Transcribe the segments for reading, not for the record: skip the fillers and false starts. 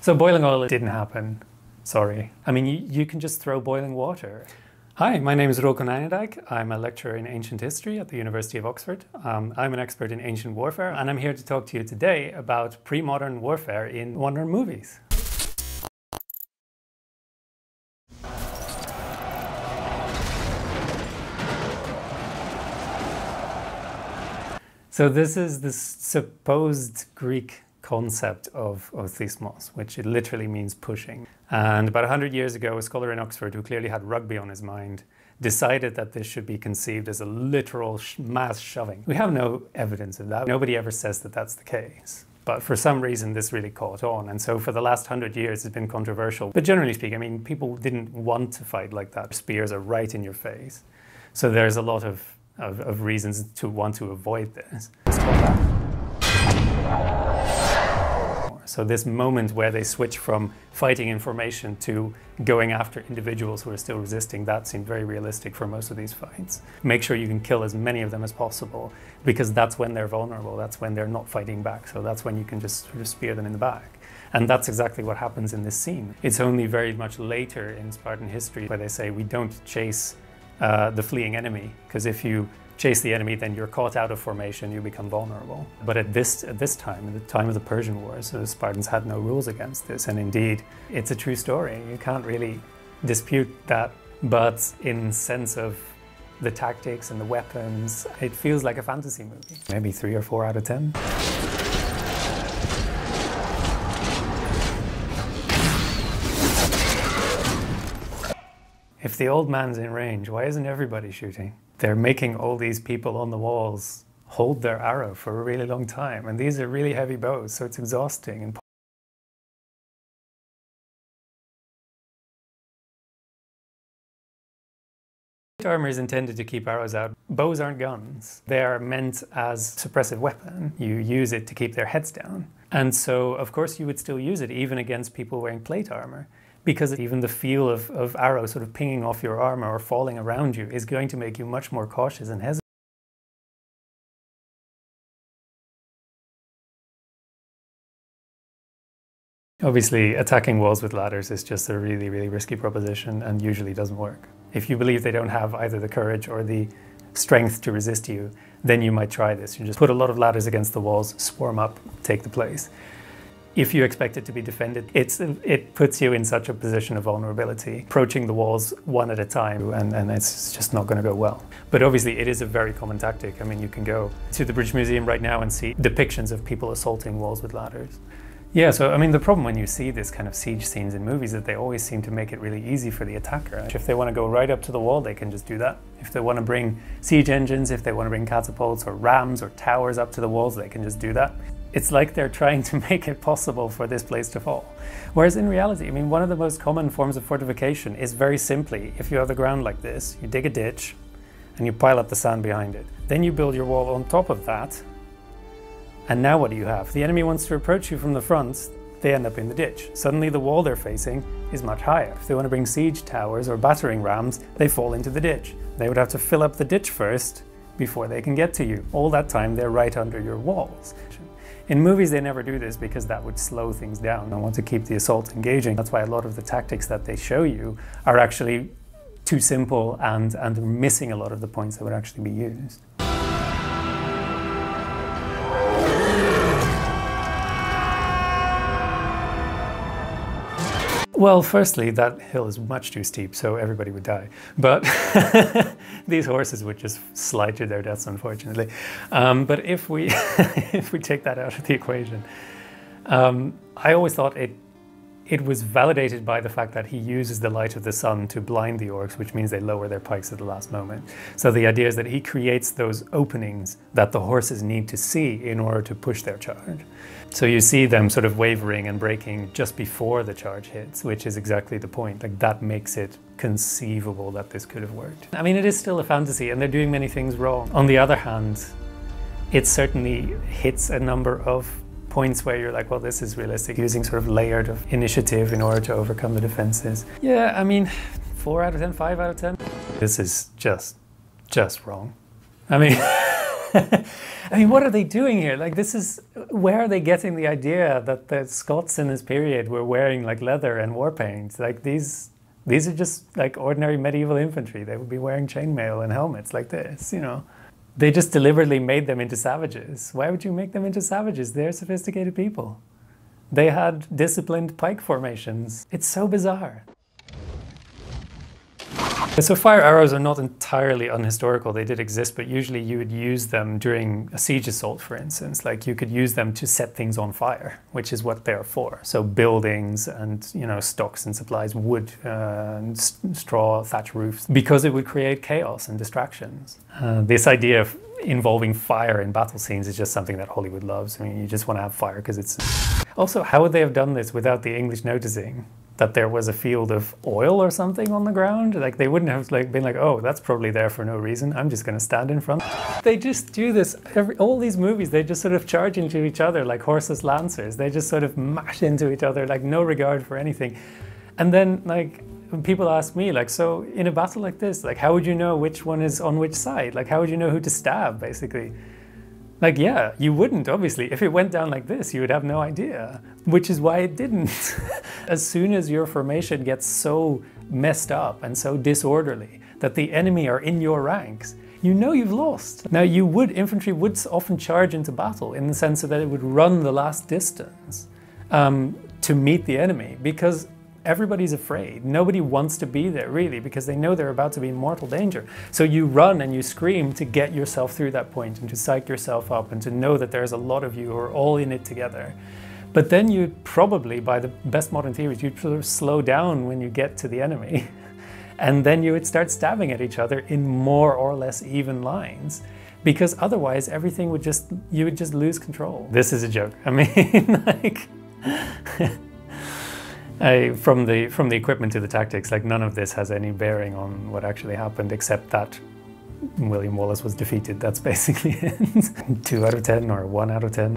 So boiling oil didn't happen. Sorry. I mean, you can just throw boiling water. Hi, my name is Roel Konijnendijk. I'm a lecturer in ancient history at the University of Oxford. I'm an expert in ancient warfare, and I'm here to talk to you today about pre-modern warfare in modern movies. So this is the supposed Greek concept of othismos, which it literally means pushing. And about 100 years ago, a scholar in Oxford who clearly had rugby on his mind decided that this should be conceived as a literal mass shoving. We have no evidence of that. Nobody ever says that that's the case. But for some reason, this really caught on. And so for the last 100 years, it's been controversial. But generally speaking, I mean, people didn't want to fight like that. Spears are right in your face. So there's a lot of reasons to want to avoid this. So this moment where they switch from fighting in formation to going after individuals who are still resisting, that seemed very realistic for most of these fights. Make sure you can kill as many of them as possible, because that's when they're vulnerable, that's when they're not fighting back, so that's when you can just sort of spear them in the back. And that's exactly what happens in this scene. It's only very much later in Spartan history where they say we don't chase the fleeing enemy, because if you chase the enemy, then you're caught out of formation, you become vulnerable. But at this time, in the time of the Persian Wars, the Spartans had no rules against this, and indeed, it's a true story. You can't really dispute that, but in sense of the tactics and the weapons, it feels like a fantasy movie. Maybe 3 or 4 out of 10. If the old man's in range, why isn't everybody shooting? They're making all these people on the walls hold their arrow for a really long time, and these are really heavy bows, so it's exhausting. And plate armor is intended to keep arrows out. Bows aren't guns. They are meant as suppressive weapon. You use it to keep their heads down. And so, of course, you would still use it even against people wearing plate armor, because even the feel of arrows sort of pinging off your armor or falling around you is going to make you much more cautious and hesitant. Obviously, attacking walls with ladders is just a really, really risky proposition and usually doesn't work. If you believe they don't have either the courage or the strength to resist you, then you might try this. You just put a lot of ladders against the walls, swarm up, take the place. If you expect it to be defended, it puts you in such a position of vulnerability, approaching the walls one at a time, and it's just not going to go well. But obviously it is a very common tactic. I mean, you can go to the British Museum right now and see depictions of people assaulting walls with ladders. Yeah, so I mean, the problem when you see this kind of siege scenes in movies is that they always seem to make it really easy for the attacker. If they want to go right up to the wall, they can just do that. If they want to bring siege engines, if they want to bring catapults or rams or towers up to the walls, they can just do that. It's like they're trying to make it possible for this place to fall. Whereas in reality, I mean, one of the most common forms of fortification is very simply, if you have the ground like this, you dig a ditch and you pile up the sand behind it. Then you build your wall on top of that. And now what do you have? The enemy wants to approach you from the front, they end up in the ditch. Suddenly the wall they're facing is much higher. If they want to bring siege towers or battering rams, they fall into the ditch. They would have to fill up the ditch first before they can get to you. All that time they're right under your walls. In movies, they never do this because that would slow things down. I want to keep the assault engaging. That's why a lot of the tactics that they show you are actually too simple and missing a lot of the points that would actually be used. Well, firstly, that hill is much too steep, so everybody would die. But these horses would just slide to their deaths, unfortunately. But if we if we take that out of the equation, I always thought it was validated by the fact that he uses the light of the sun to blind the orcs, which means they lower their pikes at the last moment. So the idea is that he creates those openings that the horses need to see in order to push their charge. So you see them sort of wavering and breaking just before the charge hits, which is exactly the point. Like, that makes it conceivable that this could have worked. I mean, it is still a fantasy and they're doing many things wrong. On the other hand, it certainly hits a number of points where you're like, well, this is realistic, using sort of layered of initiative in order to overcome the defenses. Yeah, I mean, 4 out of 10, 5 out of 10. This is just wrong. I mean, I mean, what are they doing here? Like, this is, where are they getting the idea that the Scots in this period were wearing like leather and war paint? Like these are just like ordinary medieval infantry. They would be wearing chainmail and helmets like this, you know. They just deliberately made them into savages. Why would you make them into savages? They're sophisticated people. They had disciplined pike formations. It's so bizarre. So fire arrows are not entirely unhistorical. They did exist, but usually you would use them during a siege assault, for instance. Like you could use them to set things on fire, which is what they're for. So buildings and, you know, stocks and supplies, wood, and straw, thatch roofs, because it would create chaos and distractions. This idea of involving fire in battle scenes is just something that Hollywood loves. I mean, you just want to have fire because it's... Also, how would they have done this without the English noticing that there was a field of oil or something on the ground? Like, they wouldn't have like been like, oh, that's probably there for no reason, I'm just going to stand in front. They just do this, all these movies, they just sort of charge into each other like horseless lancers. They just sort of mash into each other, like no regard for anything. And then, like, when people ask me, like, so in a battle like this, like, how would you know which one is on which side? Like, how would you know who to stab, basically? Like, yeah, you wouldn't, obviously. If it went down like this, you would have no idea, which is why it didn't. As soon as your formation gets so messed up and so disorderly that the enemy are in your ranks, you know you've lost. Now, infantry would often charge into battle in the sense that it would run the last distance to meet the enemy, because everybody's afraid. Nobody wants to be there, really, because they know they're about to be in mortal danger. So you run and you scream to get yourself through that point and to psych yourself up and to know that there's a lot of you who are all in it together. But then you'd probably, by the best modern theories, you'd sort of slow down when you get to the enemy. And then you would start stabbing at each other in more or less even lines. Because otherwise, everything would you would just lose control. This is a joke. I mean, like... From the equipment to the tactics, like, none of this has any bearing on what actually happened, except that William Wallace was defeated. That's basically it. 2 out of 10 or 1 out of 10.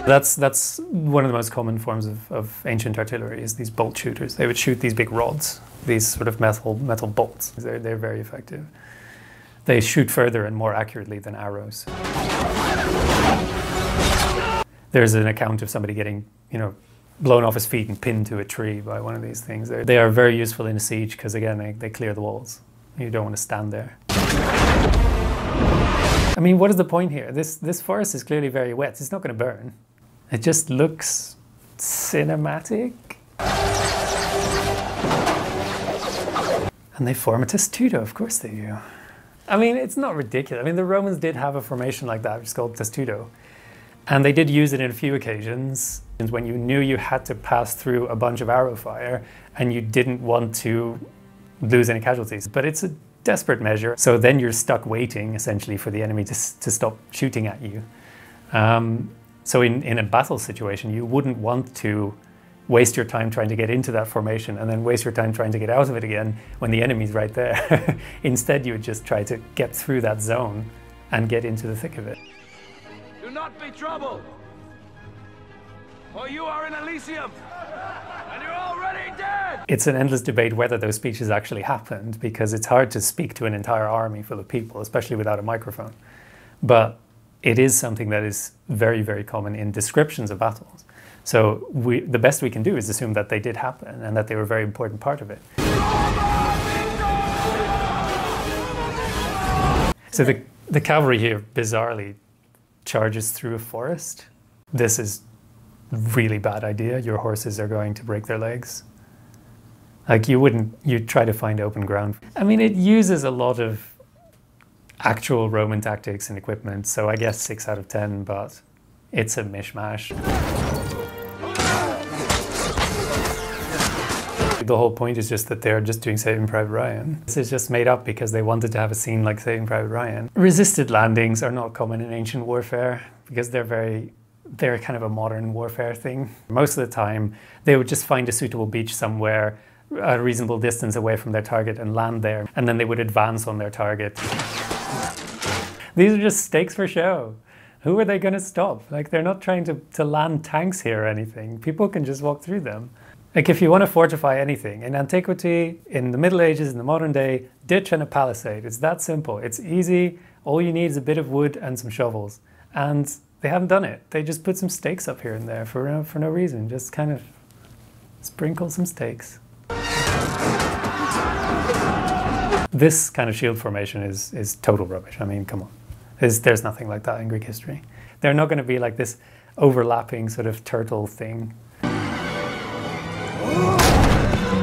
That's one of the most common forms of ancient artillery, is these bolt shooters. They would shoot these big rods, these sort of metal bolts. They're very effective. They shoot further and more accurately than arrows. There's an account of somebody getting, you know, blown off his feet and pinned to a tree by one of these things. They are very useful in a siege because, again, they clear the walls. You don't want to stand there. I mean, what is the point here? This forest is clearly very wet. It's not going to burn. It just looks cinematic. And they form a testudo, of course they do. I mean, it's not ridiculous. I mean, the Romans did have a formation like that, which is called testudo. And they did use it in a few occasions, when you knew you had to pass through a bunch of arrow fire and you didn't want to lose any casualties. But it's a desperate measure. So then you're stuck waiting, essentially, for the enemy to stop shooting at you. So in a battle situation, you wouldn't want to waste your time trying to get into that formation and then waste your time trying to get out of it again when the enemy's right there. Instead, you would just try to get through that zone and get into the thick of it. Do not be troubled, for you are in Elysium, and you're already dead! It's an endless debate whether those speeches actually happened, because it's hard to speak to an entire army full of people, especially without a microphone. But it is something that is very, very common in descriptions of battles. So the best we can do is assume that they did happen and that they were a very important part of it. So the cavalry here, bizarrely, charges through a forest. This is a really bad idea. Your horses are going to break their legs. Like, you'd try to find open ground. I mean, it uses a lot of actual Roman tactics and equipment, so I guess 6 out of 10, but it's a mishmash. The whole point is just that they're just doing Saving Private Ryan. This is just made up because they wanted to have a scene like Saving Private Ryan. Resisted landings are not common in ancient warfare because they're kind of a modern warfare thing. Most of the time, they would just find a suitable beach somewhere a reasonable distance away from their target and land there, and then they would advance on their target. These are just stakes for show. Who are they going to stop? Like, they're not trying to land tanks here or anything. People can just walk through them. Like if you want to fortify anything, in antiquity, in the Middle Ages, in the modern day, ditch and a palisade. It's that simple. It's easy. All you need is a bit of wood and some shovels. And they haven't done it. They just put some stakes up here and there for no reason. Just kind of sprinkle some stakes. This kind of shield formation is total rubbish. I mean, come on. There's nothing like that in Greek history. They're not going to be like this overlapping sort of turtle thing.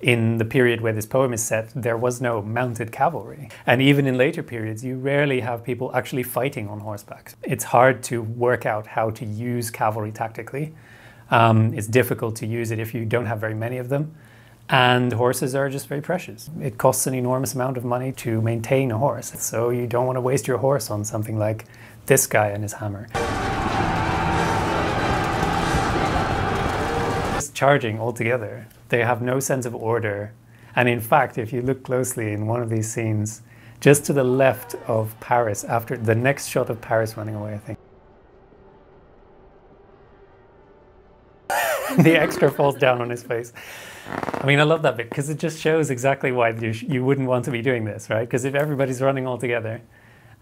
In the period where this poem is set, there was no mounted cavalry. And even in later periods, you rarely have people actually fighting on horseback. It's hard to work out how to use cavalry tactically. It's difficult to use it if you don't have very many of them. And horses are just very precious. It costs an enormous amount of money to maintain a horse. So you don't want to waste your horse on something like this guy and his hammer. Just charging altogether. They have no sense of order. And in fact, if you look closely in one of these scenes, just to the left of Paris, after the next shot of Paris running away, I think, the extra falls down on his face. I mean, I love that bit because it just shows exactly why you wouldn't want to be doing this, right? Because if everybody's running all together,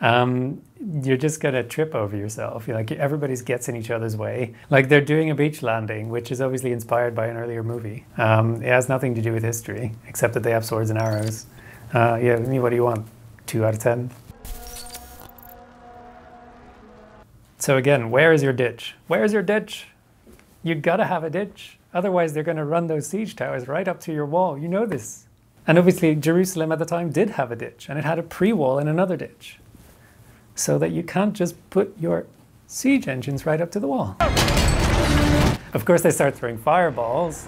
you're just going to trip over yourself. Like everybody gets in each other's way. Like they're doing a beach landing, which is obviously inspired by an earlier movie. It has nothing to do with history, except that they have swords and arrows. Yeah, what do you want? 2 out of 10? So again, where is your ditch? Where is your ditch? You gotta have a ditch. Otherwise, they're going to run those siege towers right up to your wall. You know this. And obviously, Jerusalem at the time did have a ditch, and it had a pre-wall and another ditch. So that you can't just put your siege engines right up to the wall. Of course, they start throwing fireballs.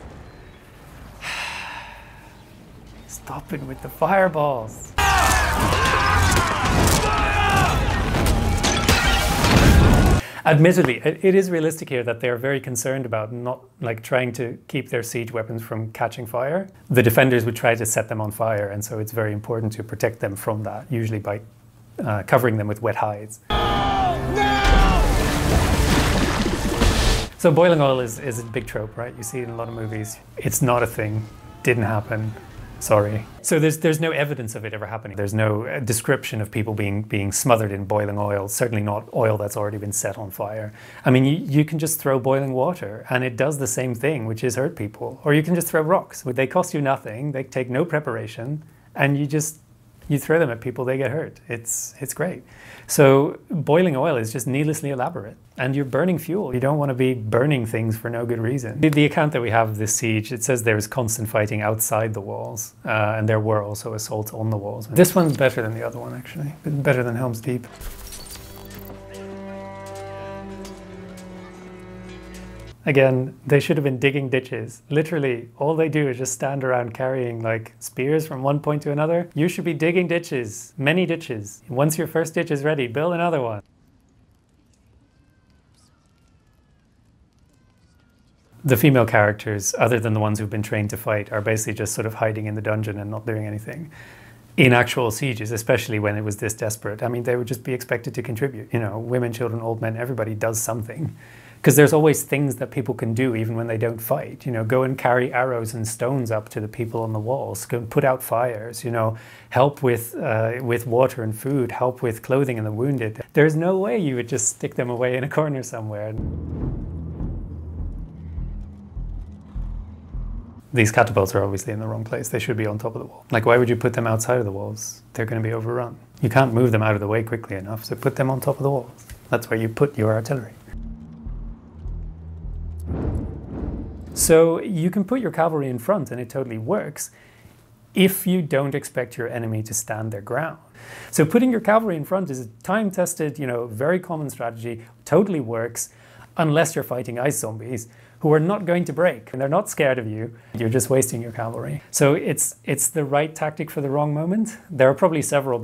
Stop it with the fireballs. Admittedly, it is realistic here that they're very concerned about not like trying to keep their siege weapons from catching fire. The defenders would try to set them on fire, and so it's very important to protect them from that, usually by covering them with wet hides. Oh, no! So boiling oil is a big trope, right? You see it in a lot of movies. It's not a thing. Didn't happen. Sorry. So there's no evidence of it ever happening. There's no description of people being smothered in boiling oil, certainly not oil that's already been set on fire. I mean, you can just throw boiling water and it does the same thing, which is hurt people. Or you can just throw rocks. They cost you nothing, they take no preparation, and you throw them at people, they get hurt. It's great. So boiling oil is just needlessly elaborate. And you're burning fuel. You don't want to be burning things for no good reason. The account that we have of this siege, it says there was constant fighting outside the walls. And there were also assaults on the walls. This one's better than the other one, actually. Better than Helm's Deep. Again, they should have been digging ditches. Literally, all they do is just stand around carrying like spears from one point to another. You should be digging ditches, many ditches. Once your first ditch is ready, build another one. The female characters, other than the ones who've been trained to fight, are basically just sort of hiding in the dungeon and not doing anything. In actual sieges, especially when it was this desperate, I mean, they would just be expected to contribute. You know, women, children, old men, everybody does something. Because there's always things that people can do even when they don't fight. You know, go and carry arrows and stones up to the people on the walls. Go and put out fires. You know, help with water and food. Help with clothing and the wounded. There's no way you would just stick them away in a corner somewhere. These catapults are obviously in the wrong place. They should be on top of the wall. Like, why would you put them outside of the walls? They're going to be overrun. You can't move them out of the way quickly enough, so put them on top of the walls. That's where you put your artillery. So you can put your cavalry in front and it totally works if you don't expect your enemy to stand their ground. So putting your cavalry in front is a time-tested, you know, very common strategy, totally works, unless you're fighting ice zombies who are not going to break and they're not scared of you. You're just wasting your cavalry. So it's the right tactic for the wrong moment. There are probably several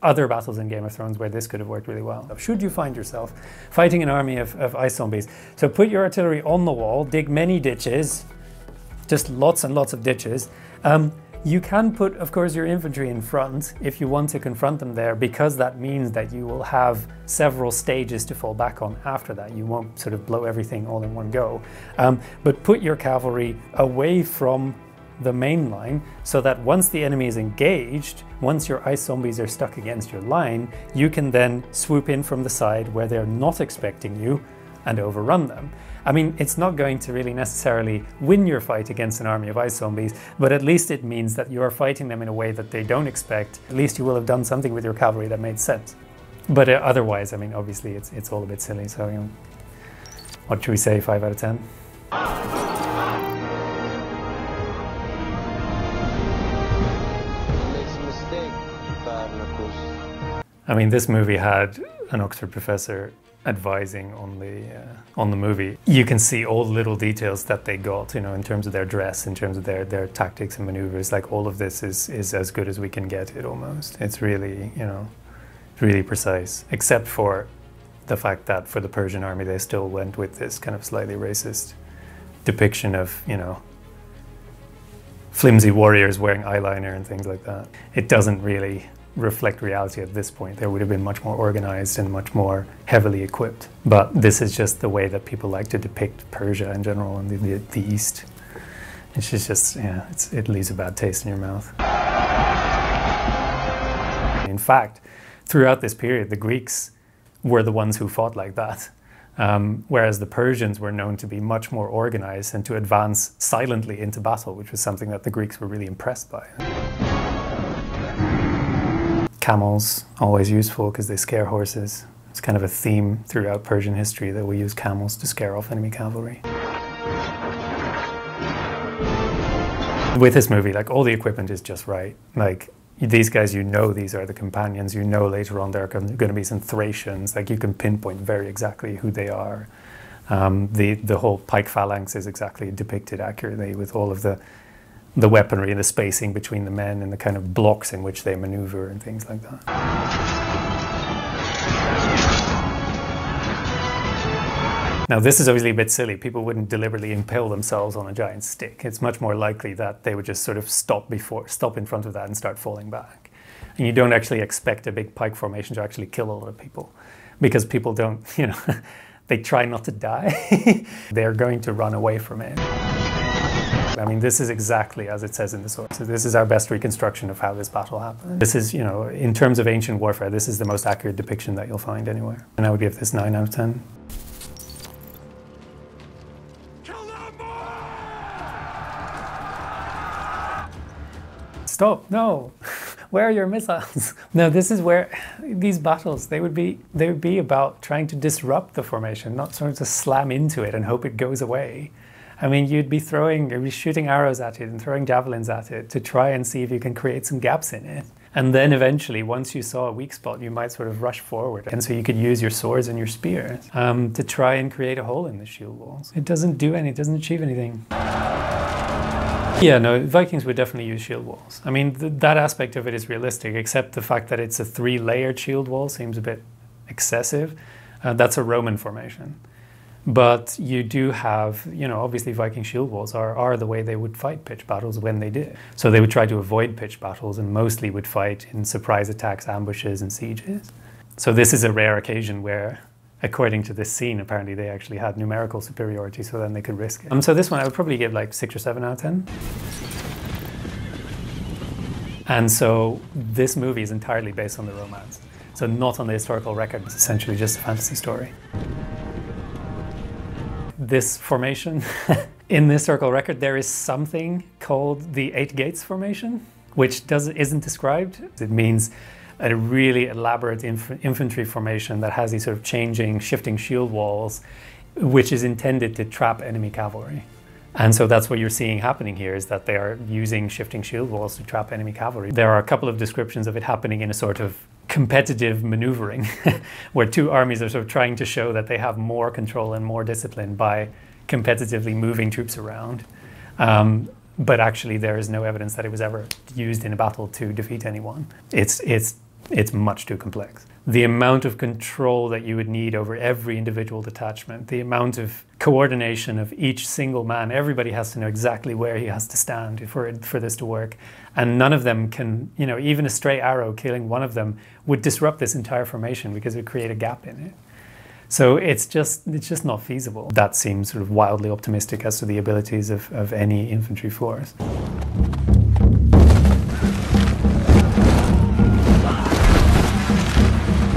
other battles in Game of Thrones where this could have worked really well. Should you find yourself fighting an army of ice zombies, so put your artillery on the wall, dig many ditches, just lots and lots of ditches. You can put, of course, your infantry in front if you want to confront them there, because that means that you will have several stages to fall back on after that. You won't sort of blow everything all in one go. But put your cavalry away from the main line so that once the enemy is engaged, once your ice zombies are stuck against your line, you can then swoop in from the side where they're not expecting you and overrun them. I mean, it's not going to really necessarily win your fight against an army of ice zombies, but at least it means that you are fighting them in a way that they don't expect. At least you will have done something with your cavalry that made sense. But otherwise, I mean, obviously it's all a bit silly. So, you know, what should we say, 5 out of 10? I mean, this movie had an Oxford professor advising on the movie. You can see all the little details that they got, you know, in terms of their dress, in terms of their tactics and maneuvers. Like, all of this is as good as we can get it almost. It's really, you know, really precise, except for the fact that for the Persian army they still went with this kind of slightly racist depiction of, you know, flimsy warriors wearing eyeliner and things like that. It doesn't really reflect reality at this point. They would have been much more organized and much more heavily equipped. But this is just the way that people like to depict Persia in general and the East. It's just, yeah, it leaves a bad taste in your mouth. In fact, throughout this period, the Greeks were the ones who fought like that. Whereas the Persians were known to be much more organized and to advance silently into battle, which was something that the Greeks were really impressed by. Camels, always useful because they scare horses. It's kind of a theme throughout Persian history that we use camels to scare off enemy cavalry. With this movie, like, all the equipment is just right. Like, these guys, you know, these are the companions. You know later on there are going to be some Thracians. Like, you can pinpoint very exactly who they are. The whole pike phalanx is exactly depicted accurately with all of the weaponry and the spacing between the men and the kind of blocks in which they maneuver and things like that. Now, this is obviously a bit silly. People wouldn't deliberately impale themselves on a giant stick. It's much more likely that they would just sort of stop in front of that and start falling back. And you don't actually expect a big pike formation to actually kill a lot of people, because people don't, you know, they try not to die. They're going to run away from it. I mean, this is exactly as it says in the sources. This is our best reconstruction of how this battle happened. This is, you know, in terms of ancient warfare, this is the most accurate depiction that you'll find anywhere. And I would give this 9 out of 10. Stop, no. Where are your missiles? No, this is where these battles, they would be about trying to disrupt the formation, not sort of to slam into it and hope it goes away. I mean, you'd be shooting arrows at it and throwing javelins at it to try and see if you can create some gaps in it. And then eventually, once you saw a weak spot, you might sort of rush forward. And so you could use your swords and your spears to try and create a hole in the shield walls. It doesn't achieve anything. Yeah, no, Vikings would definitely use shield walls. I mean, that aspect of it is realistic, except the fact that it's a 3-layered shield wall seems a bit excessive. That's a Roman formation. But you do have, you know, obviously Viking shield walls are the way they would fight pitched battles when they did. So they would try to avoid pitched battles and mostly would fight in surprise attacks, ambushes, and sieges. So this is a rare occasion where, according to this scene, apparently they actually had numerical superiority, so then they could risk it. So this one I would probably give like 6 or 7 out of 10. And so this movie is entirely based on the romance. So not on the historical record, it's essentially just a fantasy story. This formation, in the historical record, there is something called the 8 Gates formation, which isn't described. It means a really elaborate infantry formation that has these sort of shifting shield walls, which is intended to trap enemy cavalry. And so that's what you're seeing happening here, is that they are using shifting shield walls to trap enemy cavalry. There are a couple of descriptions of it happening in a sort of competitive maneuvering, where 2 armies are sort of trying to show that they have more control and more discipline by competitively moving troops around. But actually there is no evidence that it was ever used in a battle to defeat anyone. It's much too complex. The amount of control that you would need over every individual detachment, the amount of coordination of each single man. Everybody has to know exactly where he has to stand for this to work. And none of them can, you know, even a stray arrow killing one of them would disrupt this entire formation because it would create a gap in it. So it's just not feasible. That seems sort of wildly optimistic as to the abilities of any infantry force.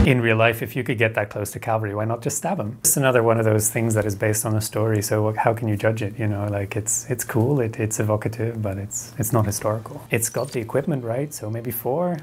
In real life, if you could get that close to cavalry, why not just stab them? It's another one of those things that is based on a story, so how can you judge it? You know, like it's cool, it's evocative, but it's not historical. It's got the equipment right, so maybe 4.